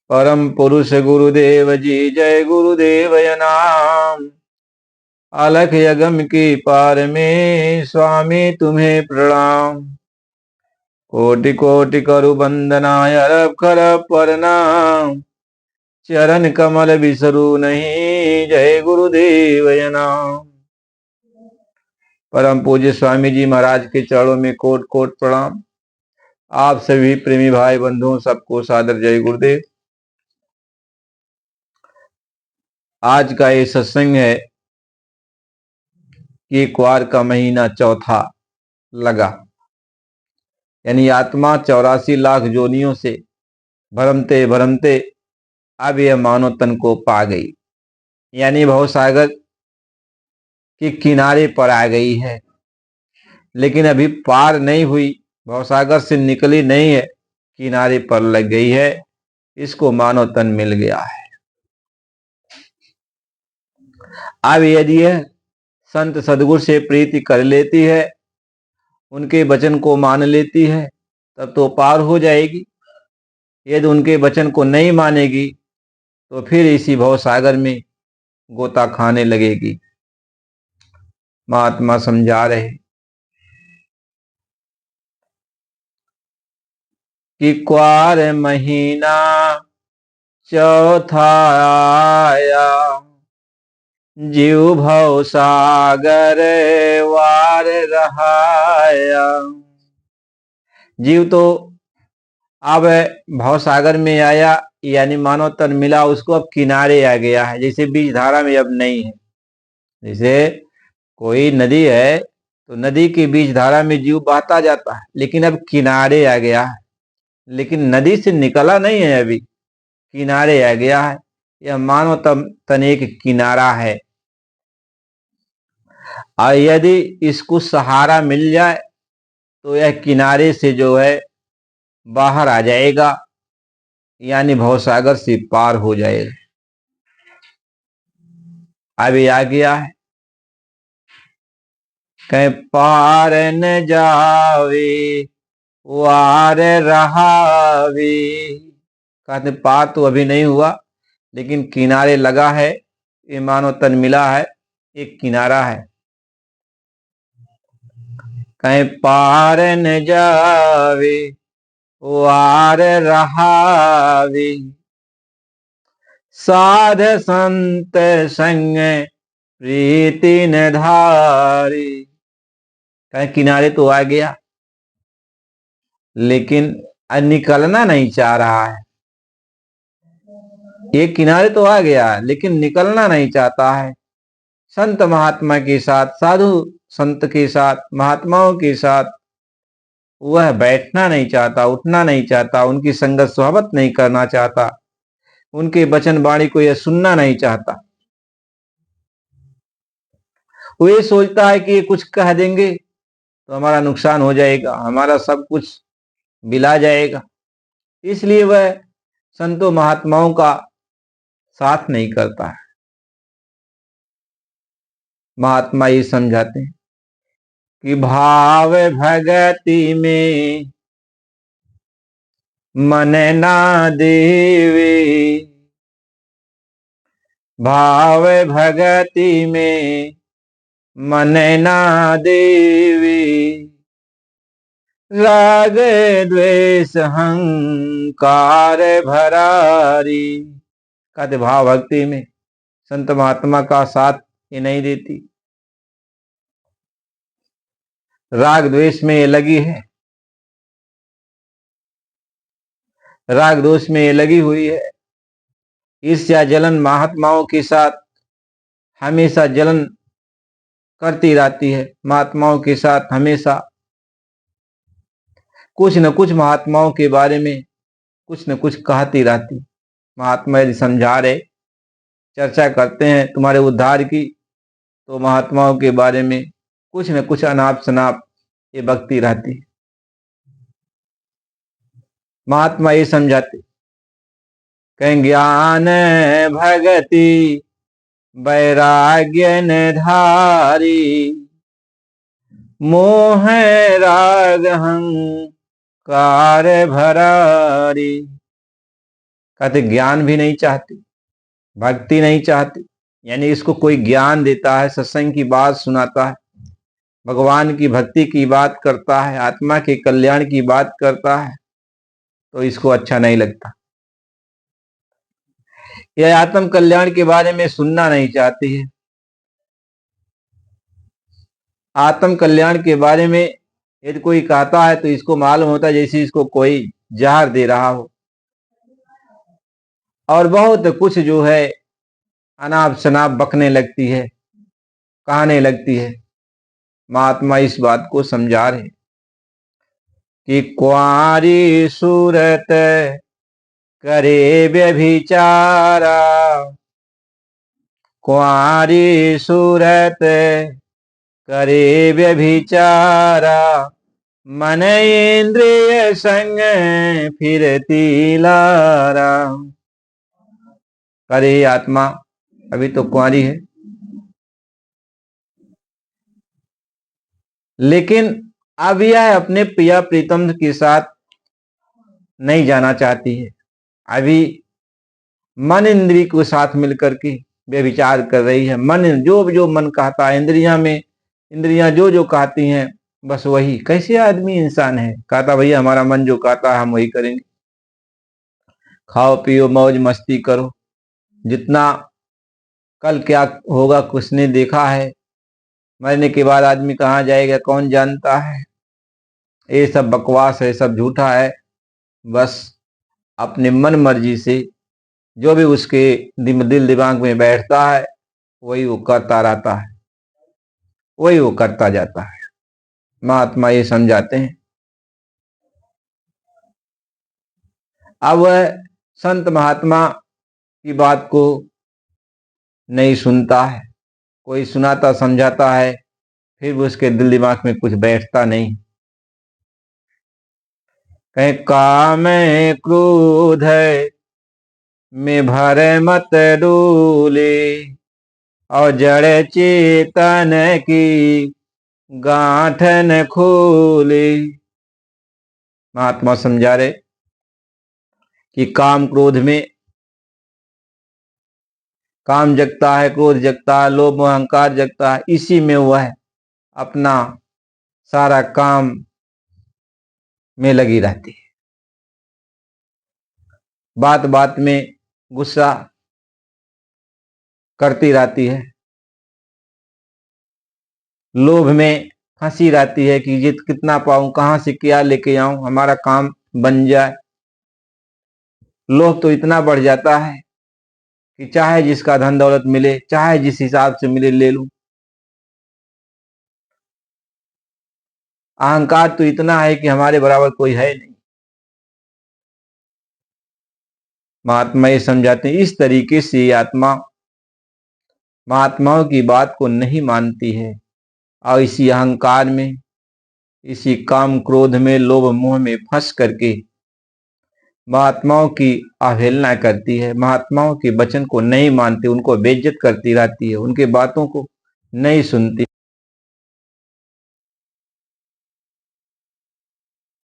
परम पुरुष गुरुदेव जी, जय गुरुदेव नाम। अलख यगम की पार में स्वामी तुम्हें प्रणाम। कोटि कोटि करु बंदनाय अरब खरब प्रणाम। चरण कमल बिसरू नहीं, जय गुरुदेव नाम। परम पूज्य स्वामी जी महाराज के चरणों में कोट कोट प्रणाम। आप सभी प्रेमी भाई बंधुओं सबको सादर जय गुरुदेव। आज का ये सत्संग है कि क्वार का महीना चौथा लगा, यानी आत्मा 84 लाख जोनियों से भरमते भरमते अब यह मानव तन को पा गई, यानी भवसागर के किनारे पर आ गई है। लेकिन अभी पार नहीं हुई, भवसागर से निकली नहीं है, किनारे पर लग गई है। इसको मानव तन मिल गया है। अब यदि यह संत सदगुरु से प्रीति कर लेती है, उनके वचन को मान लेती है, तब तो पार हो जाएगी। यदि उनके वचन को नहीं मानेगी तो फिर इसी भवसागर में गोता खाने लगेगी। महात्मा समझा रहे कि क्वार महीना चौथा आया, जीव भव सागर वार रहाया। जीव तो अब भवसागर में आया, यानी मानव तन मिला, उसको अब किनारे आ गया है। जैसे बीज धारा में अब नहीं है। जैसे कोई नदी है तो नदी की बीज धारा में जीव बहता जाता है, लेकिन अब किनारे आ गया है। लेकिन नदी से निकला नहीं है, अभी किनारे आ गया है। यह मानव तन एक किनारा है। और यदि इसको सहारा मिल जाए तो यह किनारे से जो है बाहर आ जाएगा, यानी भवसागर से पार हो जाएगा। अभी आ गया है। कहीं पार न जावे वार रहावे। कहते पार तो अभी नहीं हुआ, लेकिन किनारे लगा है। ये मानव तन मिला है, एक किनारा है। कहीं पार न जावे वार रहावे। साध संत संग प्रीति न धारी। कहीं किनारे तो आ गया, लेकिन निकलना नहीं चाह रहा है। एक किनारे तो आ गया, लेकिन निकलना नहीं चाहता है। संत महात्मा के साथ, साधु संत के साथ, महात्माओं के साथ वह बैठना नहीं चाहता, उठना नहीं चाहता, उनकी संगत सोहबत नहीं करना चाहता, उनके वचन वाणी को यह सुनना नहीं चाहता। वो ये सोचता है कि ये कुछ कह देंगे तो हमारा नुकसान हो जाएगा, हमारा सब कुछ बिला जाएगा। इसलिए वह संतों महात्माओं का साथ नहीं करता है। महात्मा ये समझाते हैं कि भाव भगति में मन ना देवे। भाव भगति में मन ना देवे। राग द्वेष अहंकार भरारी। कहते भाव भक्ति में संत महात्मा का साथ ये नहीं देती। राग द्वेष में ये लगी है, राग दोष में ये लगी हुई है। ईर्ष्या जलन महात्माओं के साथ हमेशा जलन करती रहती है। महात्माओं के साथ हमेशा कुछ न कुछ महात्माओं के बारे में कुछ न कुछ कहती रहती। महात्मा यदि समझा रहे, चर्चा करते हैं तुम्हारे उद्धार की, तो महात्माओं के बारे में कुछ न कुछ अनाप शनाप ये बकती रहती। महात्मा ये समझाते, कहीं ज्ञान भगति वैराग्य न धारी। मोह राग अहंकार भरारी। कहते ज्ञान भी नहीं चाहती, भक्ति नहीं चाहती, यानी इसको कोई ज्ञान देता है, सत्संग की बात सुनाता है, भगवान की भक्ति की बात करता है, आत्मा के कल्याण की बात करता है, तो इसको अच्छा नहीं लगता। यह आत्म कल्याण के बारे में सुनना नहीं चाहती है। आत्म कल्याण के बारे में यदि कोई कहता है तो इसको मालूम होता है जैसे इसको कोई जहर दे रहा हो, और बहुत कुछ जो है अनाप शनाप बकने लगती है, कहने लगती है। महात्मा इस बात को समझा रहे कि कुंवारी सूरत करे व्यभिचारा, कुंवारी सूरत करे व्यभिचारा, मन इंद्रिय संग फिरती लारा। अरे आत्मा अभी तो कुंवारी है, लेकिन अब यह अपने प्रिया प्रीतम के साथ नहीं जाना चाहती है। अभी मन इंद्रिय के साथ मिलकर के व्यभिचार कर रही है। मन जो जो मन कहता है, इंद्रियां जो जो कहती हैं, बस वही। कैसे आदमी इंसान है, कहता भैया हमारा मन जो कहता है हम वही करेंगे। खाओ पियो मौज मस्ती करो, जितना कल क्या होगा कुछ ने देखा है, मरने के बाद आदमी कहाँ जाएगा कौन जानता है। ये सब बकवास है, सब झूठा है। बस अपने मन मर्जी से जो भी उसके दिल दिमाग में बैठता है वही वो करता रहता है, वही वो करता जाता है। महात्मा ये समझाते हैं। अब वह संत महात्मा की बात को नहीं सुनता है। कोई सुनाता समझाता है फिर भी उसके दिल दिमाग में कुछ बैठता नहीं। कहीं काम क्रोध में भर मत डोले, और जड़ चेतन की गांठन खोले। महात्मा समझा रहे कि काम क्रोध में, काम जगता है, क्रोध जगता है, लोभ अहंकार जगता है, इसी में वह अपना सारा काम में लगी रहती है। बात बात में गुस्सा करती रहती है, लोभ में फंसी रहती है कि जित कितना पाऊं, कहां से क्या लेके आऊं, हमारा काम बन जाए। लोभ तो इतना बढ़ जाता है कि चाहे जिसका धन दौलत मिले, चाहे जिस हिसाब से मिले ले लूं। अहंकार तो इतना है कि हमारे बराबर कोई है नहीं। महात्मा ये समझाते हैं इस तरीके से आत्मा महात्माओं की बात को नहीं मानती है, और इसी अहंकार में, इसी काम क्रोध में, लोभ मोह में फंस करके महात्माओं की अवहेलना करती है, महात्माओं के वचन को नहीं मानती, उनको बेइज्जत करती रहती है, उनके बातों को नहीं सुनती।